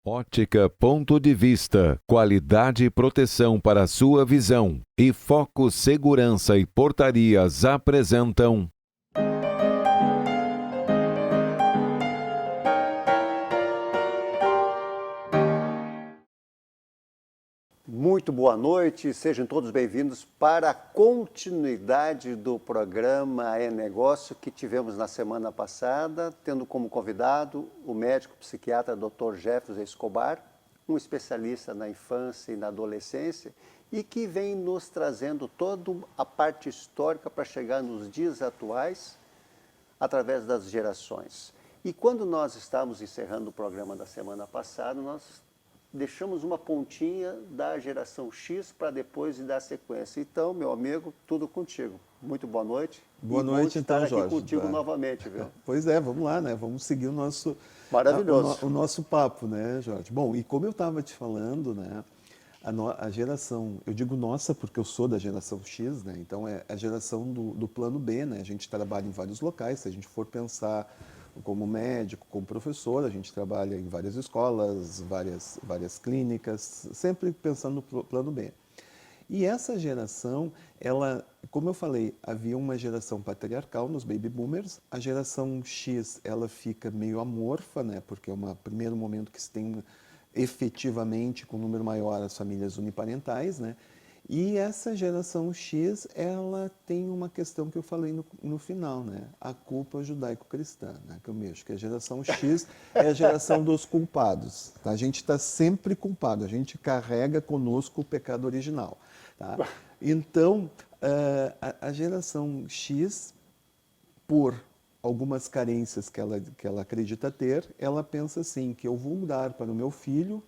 Ótica Ponto de Vista, qualidade e proteção para sua visão. E Foco Segurança e Portarias apresentam... Muito boa noite, sejam todos bem-vindos para a continuidade do programa É Negócio que tivemos na semana passada, tendo como convidado o médico psiquiatra Dr. Jefferson Escobar, um especialista na infância e na adolescência e que vem nos trazendo toda a parte histórica para chegar nos dias atuais através das gerações. E quando nós estávamos encerrando o programa da semana passada, nós deixamos uma pontinha da geração X para depois dar sequência. Então, meu amigo, tudo contigo. Muito boa noite. Boa noite, então, Jorge. Estar aqui Jorge. contigo novamente, viu? Pois é, vamos lá, né? Vamos seguir o nosso, Maravilhoso. o nosso papo, né, Jorge? Bom, e como eu estava te falando, né? A geração, eu digo nossa porque eu sou da geração X, né? Então é a geração do plano B, né? A gente trabalha em vários locais, se a gente for pensar como médico, como professor, a gente trabalha em várias escolas, várias clínicas, sempre pensando no plano B. E essa geração, ela, como eu falei, havia uma geração patriarcal nos baby boomers, a geração X, ela fica meio amorfa, né? Porque é um primeiro momento que se tem efetivamente com um número maior as famílias uniparentais, né? E essa geração X, ela tem uma questão que eu falei no final, né? A culpa judaico-cristã, né? Que eu mexo, que a geração X é a geração dos culpados. Tá? A gente está sempre culpado, a gente carrega conosco o pecado original. Tá? Então, a geração X, por algumas carências que ela acredita ter, ela pensa assim, que eu vou dar para o meu filho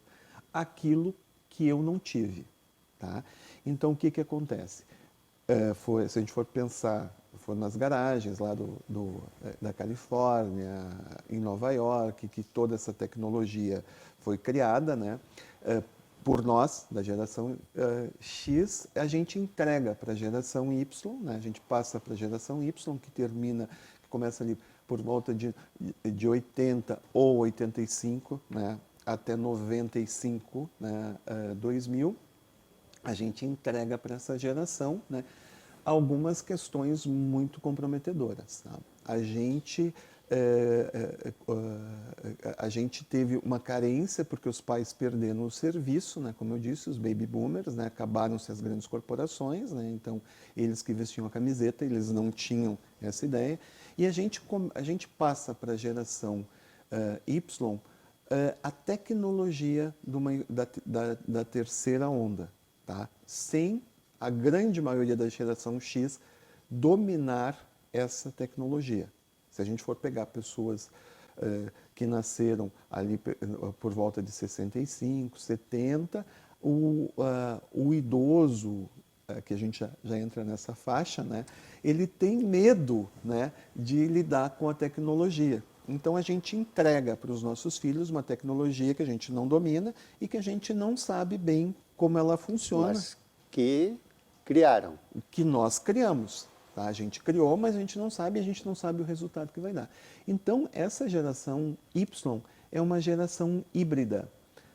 aquilo que eu não tive. Tá? Então, o que acontece? Se a gente for pensar, for nas garagens lá da Califórnia, em Nova York, que toda essa tecnologia foi criada, né? Por nós, da geração X, a gente entrega para a geração Y, né? A gente passa para a geração Y, que começa ali por volta de 80 ou 85, né? Até 95, né? 2000, a gente entrega para essa geração, né, algumas questões muito comprometedoras. Tá? A gente teve uma carência porque os pais perderam o serviço, né, como eu disse, os baby boomers, né, acabaram-se as grandes corporações, né, então eles que vestiam a camiseta, eles não tinham essa ideia. E a gente passa para a geração Y a tecnologia da terceira onda. Tá? Sem a grande maioria da geração X dominar essa tecnologia. Se a gente for pegar pessoas que nasceram ali por volta de 65, 70, o idoso, que a gente já entra nessa faixa, né, ele tem medo, né, de lidar com a tecnologia. Então a gente entrega para os nossos filhos uma tecnologia que a gente não domina e que a gente não sabe bem como ela funciona. Mas que criaram. Que nós criamos. Tá? A gente criou, mas a gente não sabe o resultado que vai dar. Então, essa geração Y é uma geração híbrida.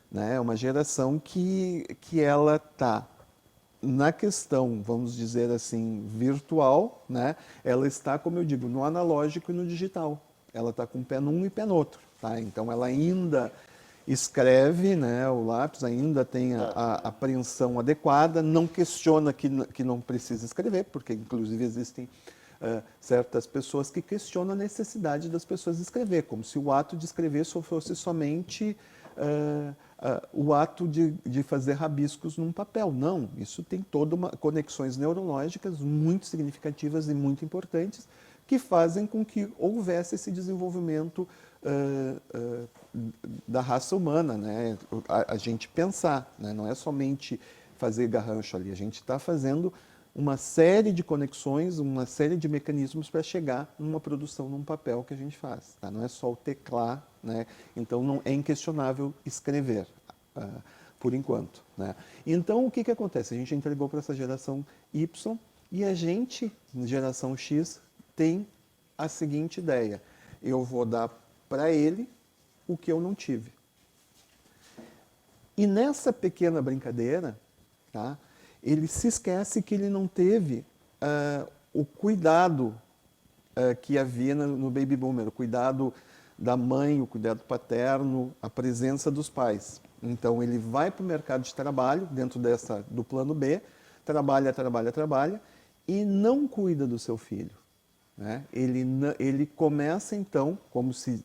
Né? É uma geração que ela está na questão, vamos dizer assim, virtual, né? Ela está, como eu digo, no analógico e no digital. Ela está com um pé num e pé no outro. Tá? Então, ela ainda escreve, né, o lápis, ainda tem a apreensão adequada, não questiona que não precisa escrever, porque inclusive existem certas pessoas que questionam a necessidade das pessoas escrever, como se o ato de escrever só fosse somente o ato de fazer rabiscos num papel. Não, isso tem conexões neurológicas muito significativas e muito importantes que fazem com que houvesse esse desenvolvimento da raça humana, né? A gente pensar, né? Não é somente fazer garrancho ali, a gente está fazendo uma série de conexões, uma série de mecanismos para chegar numa produção, num papel que a gente faz. Tá? Não é só o teclar, né? Então não é inquestionável escrever, por enquanto. Né? Então o que acontece? A gente entregou para essa geração Y e a gente, geração X, tem a seguinte ideia: eu vou dar para ele o que eu não tive. E nessa pequena brincadeira, tá, ele se esquece que ele não teve o cuidado que havia no baby boomer, o cuidado da mãe, o cuidado paterno, a presença dos pais. Então ele vai para o mercado de trabalho, dentro do plano B, trabalha e não cuida do seu filho. Né? Ele começa então,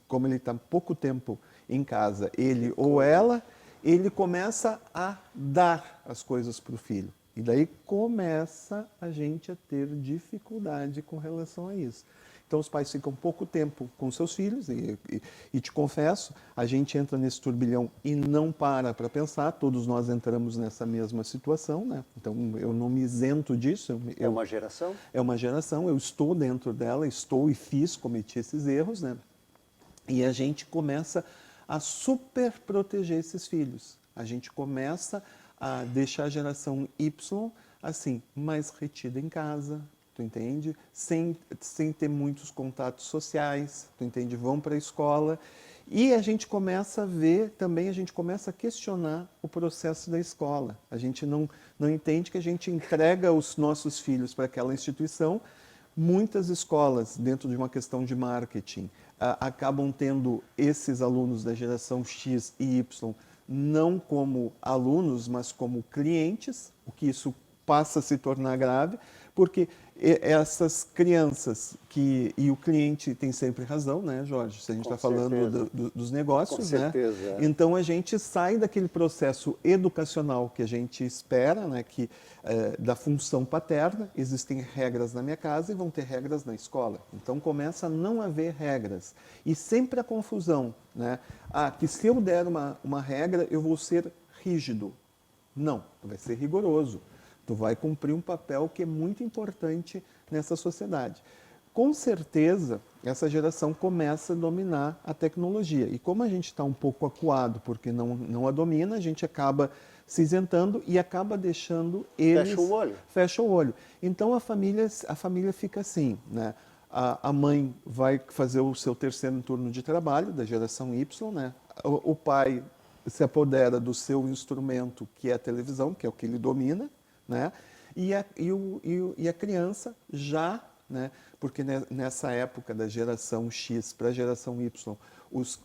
como ele está pouco tempo em casa, ele ou ela, ele começa a dar as coisas para o filho. E daí começa a gente a ter dificuldade com relação a isso. Então os pais ficam pouco tempo com seus filhos e te confesso, a gente entra nesse turbilhão e não para pensar, todos nós entramos nessa mesma situação, né? Então eu não me isento disso. É uma geração? É uma geração, eu estou dentro dela, cometi esses erros, né? E a gente começa a super proteger esses filhos. A gente começa a deixar a geração Y assim, mais retida em casa, tu entende? Sem ter muitos contatos sociais, tu entende? Vão para a escola. E a gente começa a ver, também a gente começa a questionar o processo da escola. A gente não entende que a gente entrega os nossos filhos para aquela instituição. Muitas escolas, dentro de uma questão de marketing, acabam tendo esses alunos da geração X e Y não como alunos, mas como clientes, o que isso passa a se tornar grave, porque essas crianças e o cliente tem sempre razão, né, Jorge? Se a gente está falando dos negócios, com né? certeza. Então a gente sai daquele processo educacional que a gente espera, né, da função paterna. Existem regras na minha casa e vão ter regras na escola. Então começa a não haver regras e sempre a confusão, né? Que se eu der uma regra eu vou ser rígido. Não, vai ser rigoroso. Tu vai cumprir um papel que é muito importante nessa sociedade. Com certeza, essa geração começa a dominar a tecnologia. E como a gente está um pouco acuado porque não a domina, a gente acaba se isentando e acaba deixando eles... Fecha o olho. Fecha o olho. Então a família fica assim, né? A mãe vai fazer o seu terceiro turno de trabalho, da geração Y, né? O pai se apodera do seu instrumento, que é a televisão, que é o que ele domina, né? E a criança já, né? Porque nessa época da geração X para a geração Y, os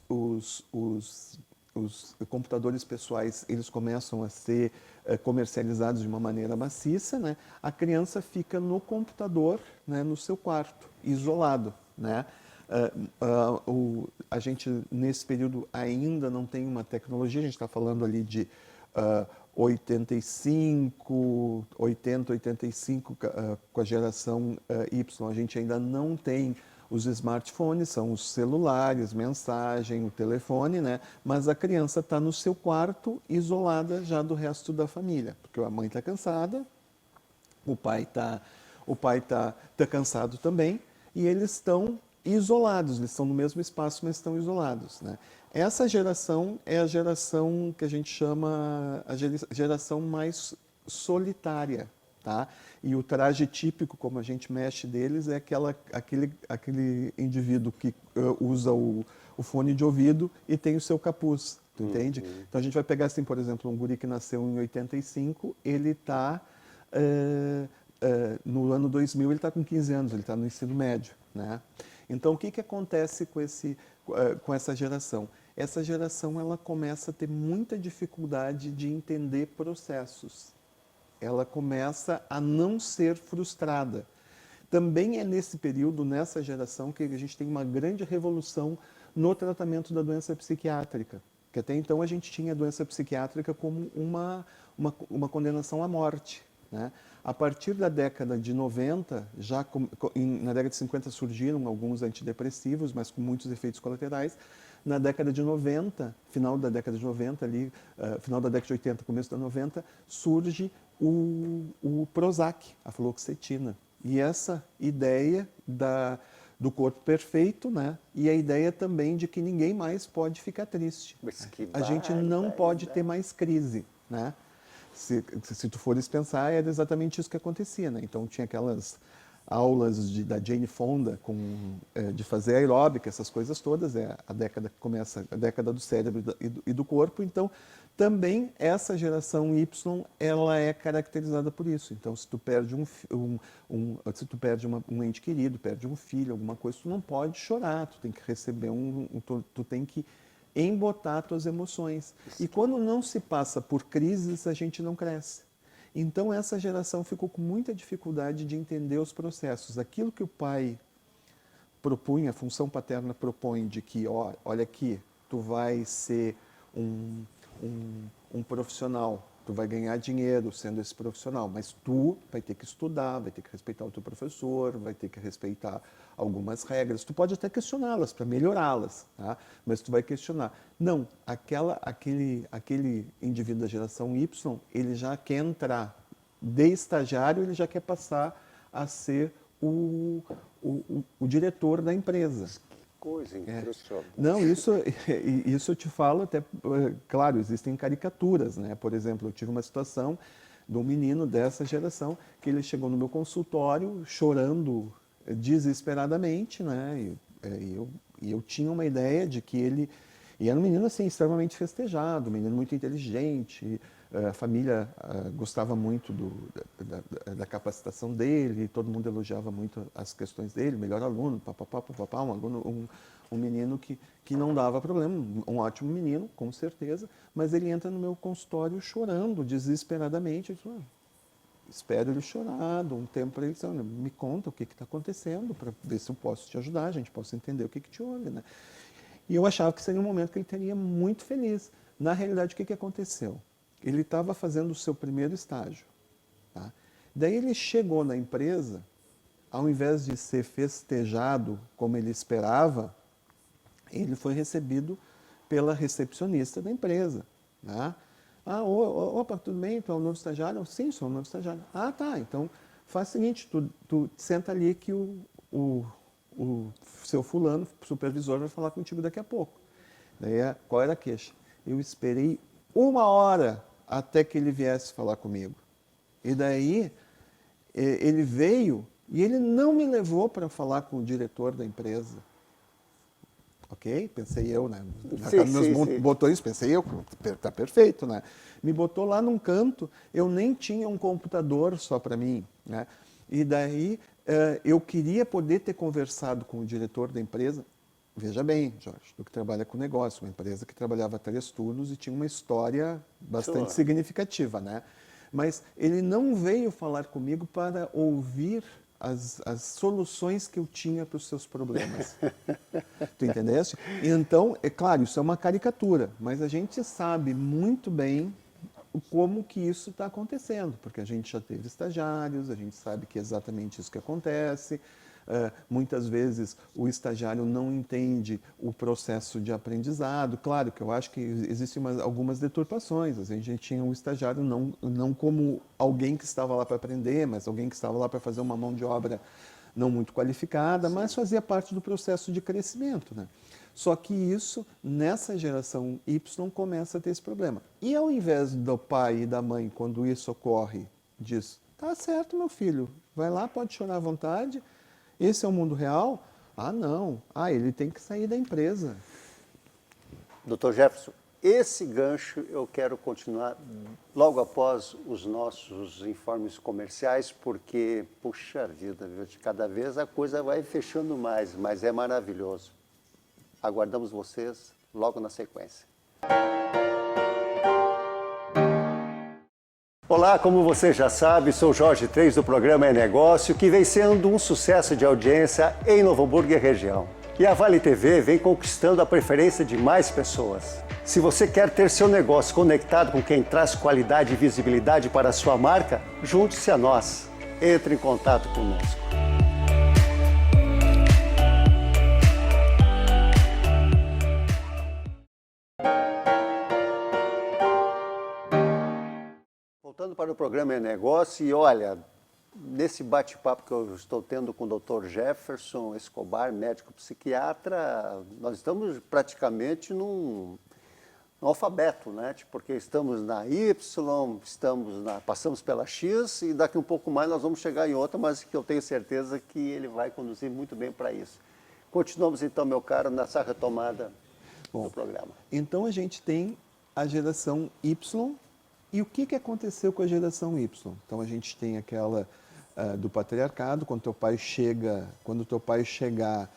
computadores pessoais eles começam a ser comercializados de uma maneira maciça, né? A criança fica no computador, né? No seu quarto, isolado, né? A gente nesse período ainda não tem uma tecnologia, a gente está falando ali de 85 com a geração Y. A gente ainda não tem os smartphones, são os celulares, mensagem, o telefone, né? Mas a criança está no seu quarto, isolada já do resto da família, porque a mãe está cansada, o pai tá cansado também, e eles estão isolados, eles estão no mesmo espaço, mas estão isolados, né? Essa geração é a geração que a gente chama a geração mais solitária, tá? E o traje típico, como a gente mexe deles, é aquele indivíduo que usa o fone de ouvido e tem o seu capuz, tu entende? Então a gente vai pegar assim, por exemplo, um guri que nasceu em 85, ele está no ano 2000 ele está com 15 anos, ele está no ensino médio, né? Então o que acontece com essa geração? Essa geração ela começa a ter muita dificuldade de entender processos. Ela começa a não ser frustrada. Também é nesse período, nessa geração, que a gente tem uma grande revolução no tratamento da doença psiquiátrica. Que até então a gente tinha a doença psiquiátrica como uma condenação à morte, né? A partir da década de 90, na década de 50 surgiram alguns antidepressivos, mas com muitos efeitos colaterais. Na década de 90, final da década de 90, final da década de 80, começo da 90, surge o Prozac, a fluoxetina. E essa ideia do corpo perfeito, né? E a ideia também de que ninguém mais pode ficar triste. A gente não pode ter mais crise, né? Se tu fores pensar, era exatamente isso que acontecia, né? Então tinha aquelas aulas da Jane Fonda de fazer aeróbica, essas coisas todas. A década que começa, a década do cérebro e do corpo. Então Também essa geração Y, ela é caracterizada por isso. Então, se tu perde se tu perde um ente querido, perde um filho, alguma coisa, tu não pode chorar, tu tem que receber tu tem que embotar tuas emoções. E quando não se passa por crises, a gente não cresce. Então, essa geração ficou com muita dificuldade de entender os processos. Aquilo que o pai propunha, a função paterna propõe de que, ó, olha aqui, tu vai ser um profissional, tu vai ganhar dinheiro sendo esse profissional, mas tu vai ter que estudar, vai ter que respeitar o teu professor, vai ter que respeitar algumas regras. Tu pode até questioná-las para melhorá-las, tá? Mas tu vai questionar. Não, aquele indivíduo da geração Y, ele já quer entrar de estagiário, ele já quer passar a ser o diretor da empresa. Coisa impressionante. Não, isso eu te falo até, claro, existem caricaturas, né? Por exemplo, eu tive uma situação de um menino dessa geração que ele chegou no meu consultório chorando desesperadamente, né? E eu tinha uma ideia de que ele... E era um menino, assim, extremamente festejado, um menino muito inteligente, a família gostava muito da capacitação dele, todo mundo elogiava muito as questões dele, melhor aluno, papapá, um menino que não dava problema, um ótimo menino, com certeza, mas ele entra no meu consultório chorando desesperadamente. Eu disse, espero ele chorar, dou um tempo para ele, dizer, me conta o que está acontecendo, para ver se eu posso te ajudar, a gente possa entender o que te houve, né? E eu achava que seria um momento que ele teria muito feliz. Na realidade, o que aconteceu? Ele estava fazendo o seu primeiro estágio. Tá? Daí ele chegou na empresa, ao invés de ser festejado como ele esperava, ele foi recebido pela recepcionista da empresa. Tá? Opa, tudo bem? Tu é um novo estagiário? Sim, sou um novo estagiário. Ah, tá. Então faz o seguinte, tu senta ali que o seu fulano, supervisor, vai falar contigo daqui a pouco. Daí, qual era a queixa? Eu esperei 1 hora até que ele viesse falar comigo. E daí, ele veio e ele não me levou para falar com o diretor da empresa. Ok? Pensei eu, né? Meus botões, pensei eu, tá perfeito, né? Me botou lá num canto, eu nem tinha um computador só para mim, né? E daí, eu queria poder ter conversado com o diretor da empresa. Veja bem, Jorge, tu que trabalha com negócio, uma empresa que trabalhava 3 turnos e tinha uma história bastante significativa, né? Mas ele não veio falar comigo para ouvir as soluções que eu tinha para os seus problemas. Tu entendeste? Então, é claro, isso é uma caricatura, mas a gente sabe muito bem como que isso está acontecendo, porque a gente já teve estagiários, a gente sabe que é exatamente isso que acontece. Muitas vezes o estagiário não entende o processo de aprendizado. Claro que eu acho que existem algumas deturpações. A gente tinha um estagiário não como alguém que estava lá para aprender, mas alguém que estava lá para fazer uma mão de obra não muito qualificada, mas fazia parte do processo de crescimento, né? Só que isso, nessa geração Y, começa a ter esse problema. E ao invés do pai e da mãe, quando isso ocorre, diz, tá certo, meu filho, vai lá, pode chorar à vontade, esse é o mundo real? Ah, não. Ele tem que sair da empresa. Dr. Jefferson, esse gancho eu quero continuar logo após os nossos informes comerciais, porque, puxa vida, cada vez a coisa vai fechando mais, mas é maravilhoso. Aguardamos vocês logo na sequência. Olá, como você já sabe, sou Jorge 3 do programa É Negócio, que vem sendo um sucesso de audiência em Novo Hamburgo e região. E a Vale TV vem conquistando a preferência de mais pessoas. Se você quer ter seu negócio conectado com quem traz qualidade e visibilidade para a sua marca, junte-se a nós. Entre em contato conosco. Voltando para o programa É Negócio, e olha, nesse bate-papo que eu estou tendo com o Dr. Jefferson Escobar, médico psiquiatra, nós estamos praticamente num alfabeto, né? Porque estamos na Y, passamos pela X e daqui um pouco mais nós vamos chegar em outra, mas que eu tenho certeza que ele vai conduzir muito bem para isso. Continuamos então, meu caro, nessa retomada do programa. Então a gente tem a geração Y. E o que aconteceu com a geração Y? Então a gente tem aquela do patriarcado, quando teu pai chegar,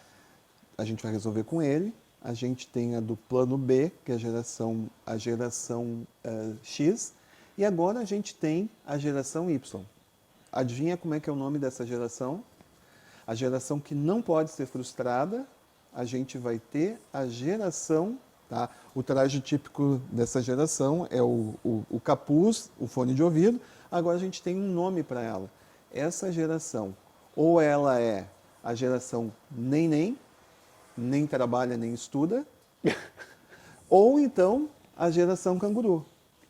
a gente vai resolver com ele. A gente tem a do plano B, que é a geração X, e agora a gente tem a geração Y. Adivinha como é que é o nome dessa geração? A geração que não pode ser frustrada. A gente vai ter a geração, tá? O traje típico dessa geração é o capuz, o fone de ouvido. Agora a gente tem um nome para ela. Essa geração, ou ela é a geração nem trabalha nem estuda, ou então a geração canguru.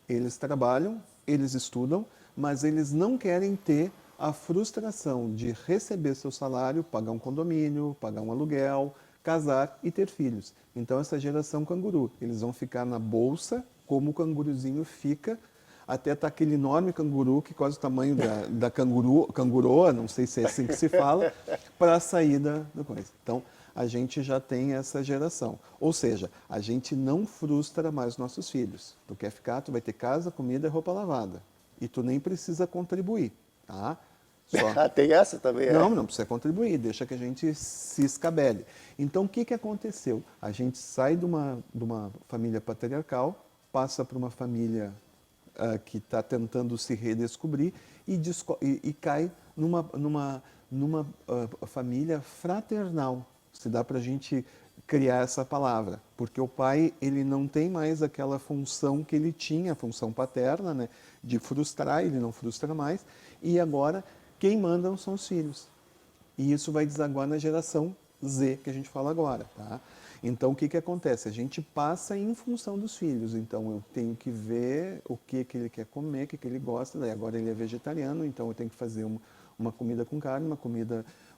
Eles trabalham, eles estudam, mas eles não querem ter a frustração de receber seu salário, pagar um condomínio, pagar um aluguel, casar e ter filhos. Então essa geração canguru, eles vão ficar na bolsa, como o canguruzinho fica, até tá aquele enorme canguru, que quase o tamanho da canguroa, não sei se é assim que se fala, para a saída da coisa. Então, a gente já tem essa geração. Ou seja, a gente não frustra mais nossos filhos. Tu quer ficar, tu vai ter casa, comida e roupa lavada. E tu nem precisa contribuir, tá? Só... Tem essa também? Não precisa contribuir, deixa que a gente se escabele. Então, o que aconteceu? A gente sai de uma família patriarcal, passa para uma família que está tentando se redescobrir e cai numa família fraternal. Se dá para a gente criar essa palavra, porque o pai ele não tem mais aquela função que ele tinha, a função paterna, né, de frustrar, ele não frustra mais, e agora quem mandam são os filhos. E isso vai desaguar na geração Z, que a gente fala agora, tá? Então, o que acontece? A gente passa em função dos filhos. Então, eu tenho que ver o que ele quer comer, o que ele gosta. Daí, agora ele é vegetariano, então eu tenho que fazer uma comida com carne,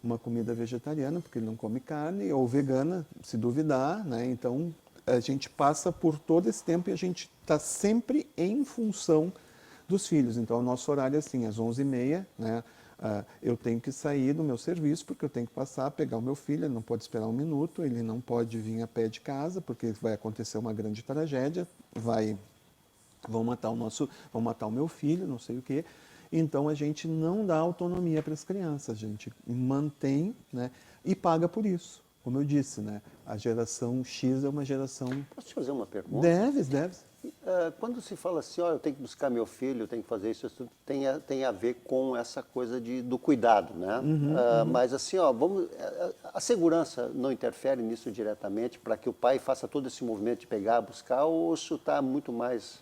uma comida vegetariana, porque ele não come carne, ou vegana, se duvidar, né? Então, a gente passa por todo esse tempo e a gente está sempre em função dos filhos. Então, o nosso horário é assim, às 11h30, né? Eu tenho que sair do meu serviço, porque eu tenho que passar, pegar o meu filho, ele não pode esperar um minuto, ele não pode vir a pé de casa, porque vai acontecer uma grande tragédia, vão matar o meu filho, não sei o quê. Então, a gente não dá autonomia para as crianças, a gente mantém, né, e paga por isso. Como eu disse, né, a geração X é uma geração... Posso te fazer uma pergunta? Deves. Quando se fala assim, eu tenho que buscar meu filho, eu tenho que fazer isso tem a ver com essa coisa do cuidado, né? Mas assim, a segurança não interfere nisso diretamente para que o pai faça todo esse movimento de pegar, buscar, ou isso está muito mais...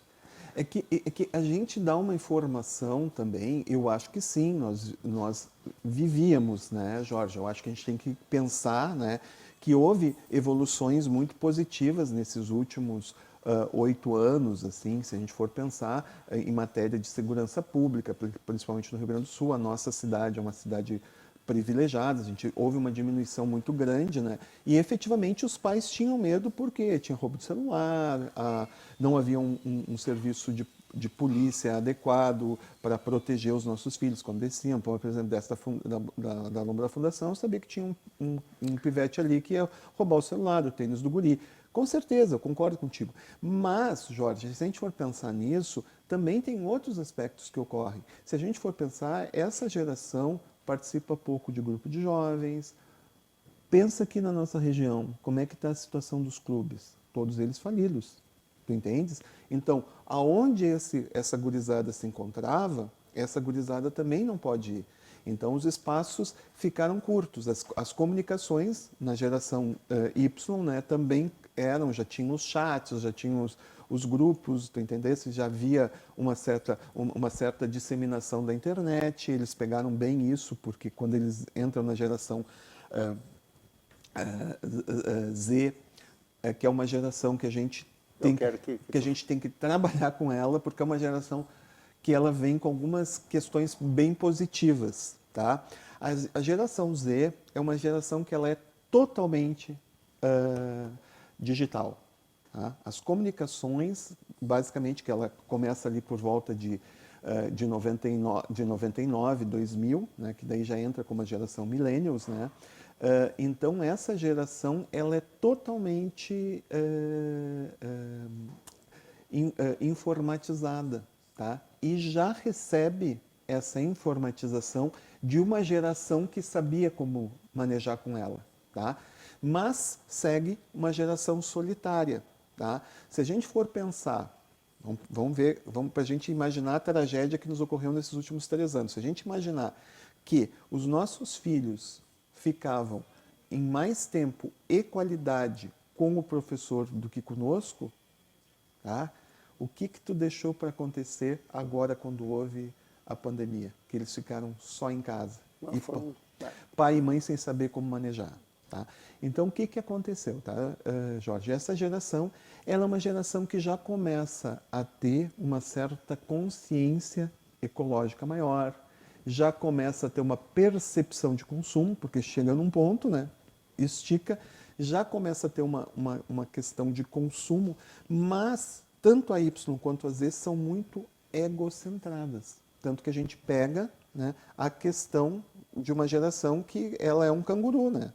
É que a gente dá uma informação também, eu acho que sim, nós vivíamos, né, Jorge? Eu acho que a gente tem que pensar, né, que houve evoluções muito positivas nesses últimos 8 anos, assim, se a gente for pensar em matéria de segurança pública, principalmente no Rio Grande do Sul. A nossa cidade é uma cidade privilegiada, houve uma diminuição muito grande, né? E efetivamente os pais tinham medo porque tinha roubo de celular, não havia um serviço de polícia adequado para proteger os nossos filhos quando desciam. Por exemplo, da Lombra Fundação, eu sabia que tinha um pivete ali que ia roubar o celular, o tênis do guri. Com certeza, eu concordo contigo. Mas, Jorge, se a gente for pensar nisso, também tem outros aspectos que ocorrem. Se a gente for pensar, essa geração participa pouco de grupo de jovens. Pensa aqui na nossa região, como é que está a situação dos clubes? Todos eles falidos, tu entendes? Então, aonde essa gurizada se encontrava, essa gurizada também não pode ir. Então, os espaços ficaram curtos. As comunicações na geração Y, né, também já tinham os chats, já tinham os grupos, tu entendesse? Já havia uma certa disseminação da internet. Eles pegaram bem isso, porque quando eles entram na geração Z, que é uma geração que a gente tem que trabalhar com ela, porque é uma geração que ela vem com algumas questões bem positivas, tá? A geração Z é uma geração que ela é totalmente digital. Tá? As comunicações, basicamente, que ela começa ali por volta de 99, 2000, né? Que daí já entra como a geração Millennials, né? Então, essa geração ela é totalmente informatizada, tá? E já recebe essa informatização de uma geração que sabia como manejar com ela, tá? Mas segue uma geração solitária, tá? Se a gente for pensar, vamos para a gente imaginar a tragédia que nos ocorreu nesses últimos 3 anos. Se a gente imaginar que os nossos filhos ficavam em mais tempo e qualidade com o professor do que conosco, tá? O que tu deixou para acontecer agora quando houve a pandemia? Que eles ficaram só em casa. Pai e mãe sem saber como manejar. Tá? Então, o que aconteceu, tá, Jorge? Essa geração, ela é uma geração que já começa a ter uma certa consciência ecológica maior, já começa a ter uma percepção de consumo, porque chega num ponto, né, estica, já começa a ter uma questão de consumo, mas tanto a Y quanto a Z são muito egocentradas. Tanto que a gente pega, né, a questão de uma geração que ela é um canguru, né?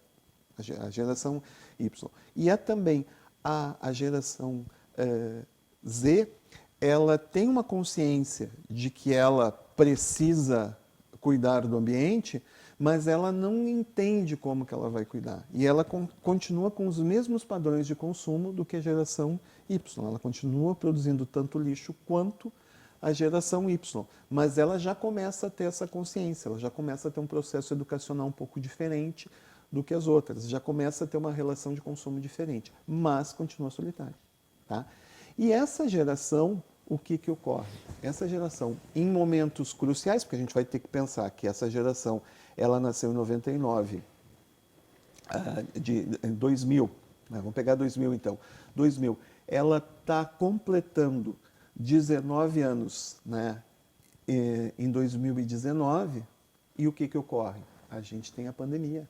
A geração Y. E é também a geração Z, ela tem uma consciência de que ela precisa cuidar do ambiente, mas ela não entende como que ela vai cuidar. E ela continua com os mesmos padrões de consumo do que a geração Y. Ela continua produzindo tanto lixo quanto a geração Y, mas ela já começa a ter essa consciência, ela já começa a ter um processo educacional um pouco diferente do que as outras, já começa a ter uma relação de consumo diferente, mas continua solitária. Tá? E essa geração, o que ocorre? Essa geração, em momentos cruciais, porque a gente vai ter que pensar que essa geração, ela nasceu em 99, de 2000, né? Vamos pegar 2000 então, 2000, ela está completando 19 anos, né, em 2019, e o que ocorre? A gente tem a pandemia.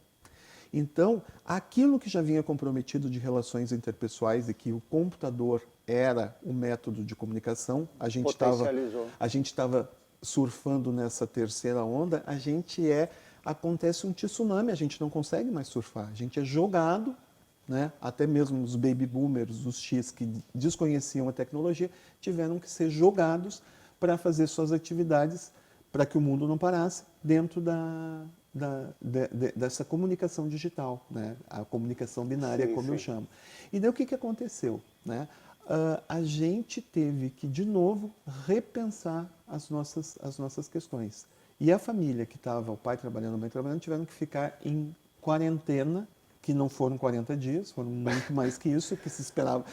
Então, aquilo que já vinha comprometido de relações interpessoais e que o computador era o método de comunicação, a gente estava surfando nessa terceira onda, acontece um tsunami, a gente não consegue mais surfar, a gente é jogado, né? Até mesmo os baby boomers, os X que desconheciam a tecnologia, tiveram que ser jogados para fazer suas atividades para que o mundo não parasse dentro dessa comunicação digital, né? A comunicação binária, como eu chamo. E daí o que aconteceu? Né? A gente teve que, de novo, repensar as nossas questões. E a família que estava, o pai trabalhando, a mãe trabalhando, tiveram que ficar em quarentena, que não foram 40 dias, foram muito mais que isso, que se esperava.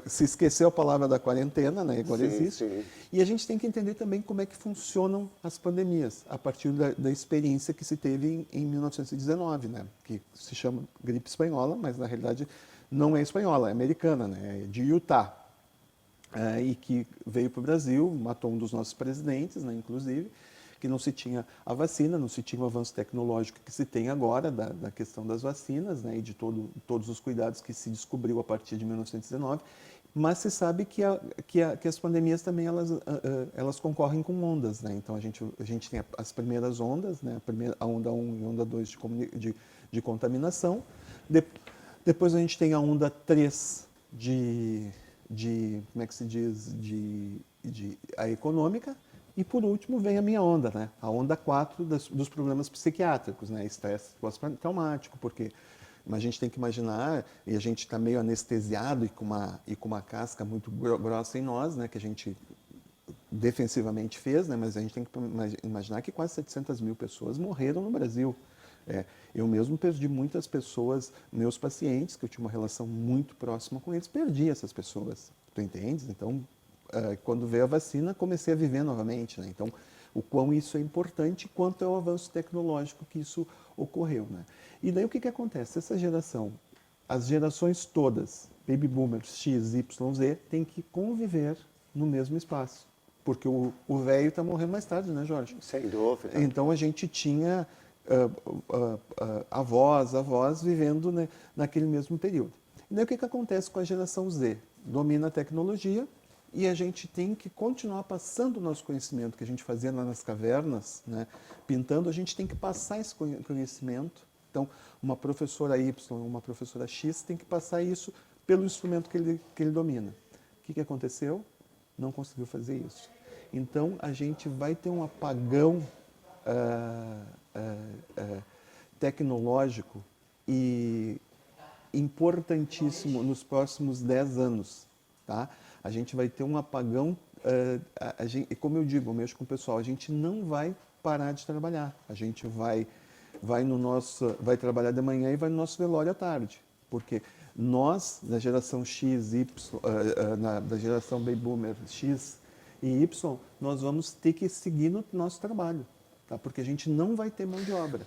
Se esqueceu a palavra da quarentena, né? Agora existe. Sim. E a gente tem que entender também como é que funcionam as pandemias, a partir da experiência que se teve em 1919, né? Que se chama gripe espanhola, mas na realidade não é espanhola, é americana, né? É de Utah. E que veio para o Brasil, matou um dos nossos presidentes, né? Inclusive, que não se tinha a vacina, não se tinha o avanço tecnológico que se tem agora da questão das vacinas, né, e de todos os cuidados que se descobriu a partir de 1919, mas se sabe que as pandemias também elas concorrem com ondas, né? Então a gente tem as primeiras ondas, né, a onda 1 e a onda 2 de contaminação, depois a gente tem a onda 3 como é que se diz, a econômica. E, por último, vem a minha onda, né? A onda 4 dos problemas psiquiátricos, né? Estresse pós-traumático, porque a gente tem que imaginar, e a gente está meio anestesiado e com uma casca muito grossa em nós, né? Que a gente defensivamente fez, né? Mas a gente tem que imaginar que quase 700 mil pessoas morreram no Brasil. Eu mesmo perdi muitas pessoas, meus pacientes, que eu tinha uma relação muito próxima com eles, perdi essas pessoas, tu entendes? Então, quando veio a vacina, comecei a viver novamente, né? Então, o quão isso é importante, quanto é o avanço tecnológico que isso ocorreu, né? E daí o que acontece? Essa geração, as gerações todas, baby boomers, X, Y, Z, tem que conviver no mesmo espaço, porque o velho está morrendo mais tarde, né, Jorge? Sem dúvida. Então, a gente tinha avós vivendo, né, naquele mesmo período. E daí o que acontece com a geração Z? Domina a tecnologia, e a gente tem que continuar passando o nosso conhecimento que a gente fazia lá nas cavernas, né, pintando, a gente tem que passar esse conhecimento. Então, uma professora Y, uma professora X tem que passar isso pelo instrumento que ele domina. O que aconteceu? não conseguiu fazer isso. Então, a gente vai ter um apagão tecnológico e importantíssimo nos próximos 10 anos. Tá? A gente vai ter um apagão, como eu digo, eu mexo com o pessoal, a gente não vai parar de trabalhar. A gente vai trabalhar de manhã e vai no nosso velório à tarde. Porque nós, da geração X, Y, da geração Baby Boomer X e Y, nós vamos ter que seguir no nosso trabalho, tá? Porque a gente não vai ter mão de obra.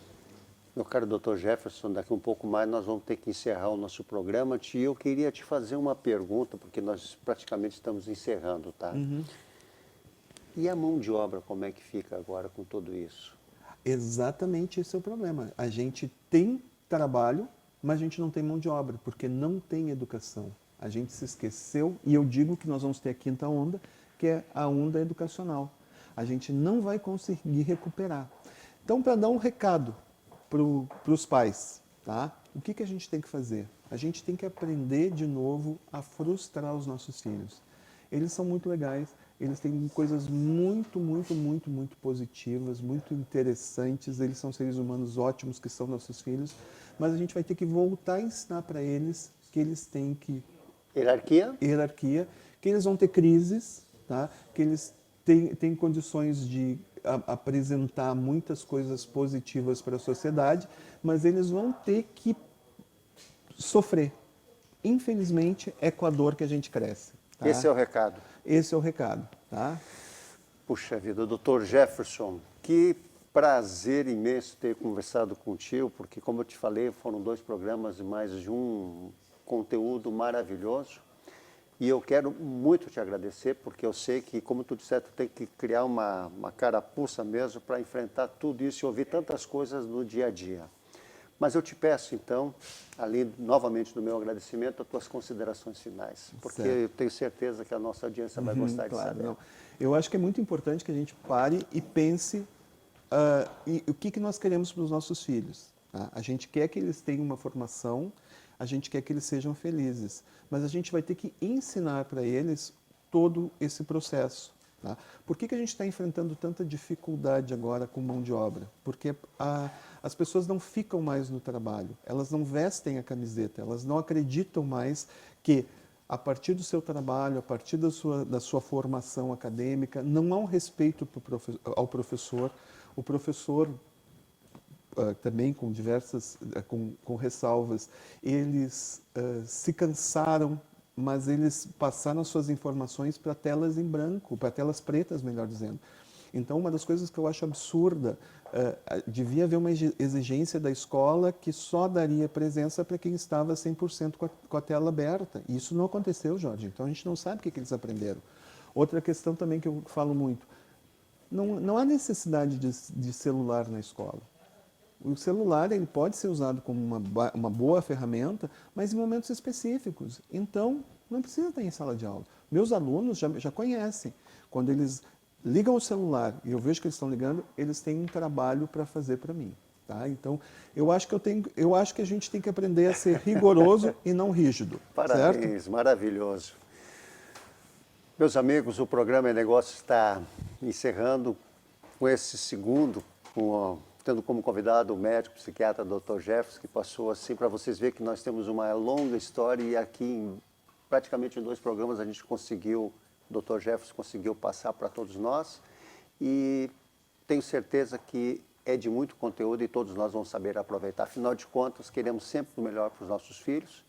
Meu caro Dr. Jefferson, daqui um pouco mais nós vamos ter que encerrar o nosso programa. E eu queria te fazer uma pergunta, porque nós praticamente estamos encerrando, tá? E a mão de obra, como é que fica agora com tudo isso? Exatamente esse é o problema. A gente tem trabalho, mas a gente não tem mão de obra, porque não tem educação. A gente se esqueceu, e eu digo que nós vamos ter a quinta onda, que é a onda educacional. A gente não vai conseguir recuperar. Então, para dar um recado para os pais, tá? O que a gente tem que fazer? A gente tem que aprender de novo a frustrar os nossos filhos. Eles são muito legais, eles têm coisas muito, muito, muito, muito positivas, muito interessantes, eles são seres humanos ótimos que são nossos filhos, mas a gente vai ter que voltar a ensinar para eles que eles têm que... Hierarquia, que eles vão ter crises, tá? Que eles têm condições de apresentar muitas coisas positivas para a sociedade, mas eles vão ter que sofrer. Infelizmente, é com a dor que a gente cresce. Tá? Esse é o recado. Esse é o recado. Tá? Puxa vida, Dr. Jefferson, que prazer imenso ter conversado contigo, porque como eu te falei, foram 2 programas e mais de um conteúdo maravilhoso. E eu quero muito te agradecer, porque eu sei que, como tu disseste, tu tem que criar uma carapuça mesmo para enfrentar tudo isso e ouvir tantas coisas no dia a dia. Mas eu te peço, então, além novamente do meu agradecimento, as tuas considerações finais, porque eu tenho certeza que a nossa audiência vai gostar de saber. Não. Eu acho que é muito importante que a gente pare e pense o que nós queremos para os nossos filhos. Tá? A gente quer que eles tenham uma formação, a gente quer que eles sejam felizes, mas a gente vai ter que ensinar para eles todo esse processo. Tá? Por que a gente está enfrentando tanta dificuldade agora com mão de obra? Porque as pessoas não ficam mais no trabalho, elas não vestem a camiseta, elas não acreditam mais que a partir do seu trabalho, a partir da sua formação acadêmica, não há um respeito ao professor. O professor, também com diversas, com ressalvas, eles se cansaram, mas eles passaram as suas informações para telas em branco, para telas pretas, melhor dizendo. Então, uma das coisas que eu acho absurda, devia haver uma exigência da escola que só daria presença para quem estava 100% com a tela aberta. E isso não aconteceu, Jorge. Então, a gente não sabe o que eles aprenderam. Outra questão também que eu falo muito, não há necessidade de celular na escola. O celular ele pode ser usado como uma boa ferramenta, mas em momentos específicos. Então, não precisa estar em sala de aula. Meus alunos já conhecem. Quando eles ligam o celular e eu vejo que eles estão ligando, eles têm um trabalho para fazer para mim. Tá? Então, eu acho que a gente tem que aprender a ser rigoroso e não rígido. Parabéns, certo? Maravilhoso. Meus amigos, o programa Negócio está encerrando com esse segundo, tendo como convidado o médico psiquiatra Dr. Jefferson, que passou assim, para vocês verem que nós temos uma longa história e aqui, praticamente em 2 programas, a gente conseguiu, o Dr. Jefferson conseguiu passar para todos nós e tenho certeza que é de muito conteúdo e todos nós vamos saber aproveitar. Afinal de contas, queremos sempre o melhor para os nossos filhos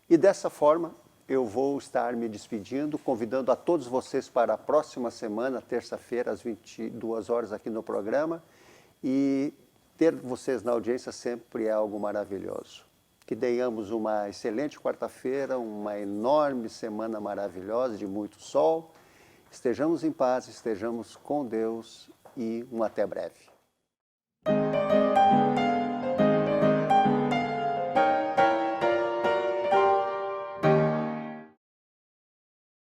e dessa forma eu vou estar me despedindo, convidando a todos vocês para a próxima semana, terça-feira, às 22 horas aqui no programa. E ter vocês na audiência sempre é algo maravilhoso. Que tenhamos uma excelente quarta-feira, uma enorme semana maravilhosa, de muito sol. Estejamos em paz, estejamos com Deus e até breve.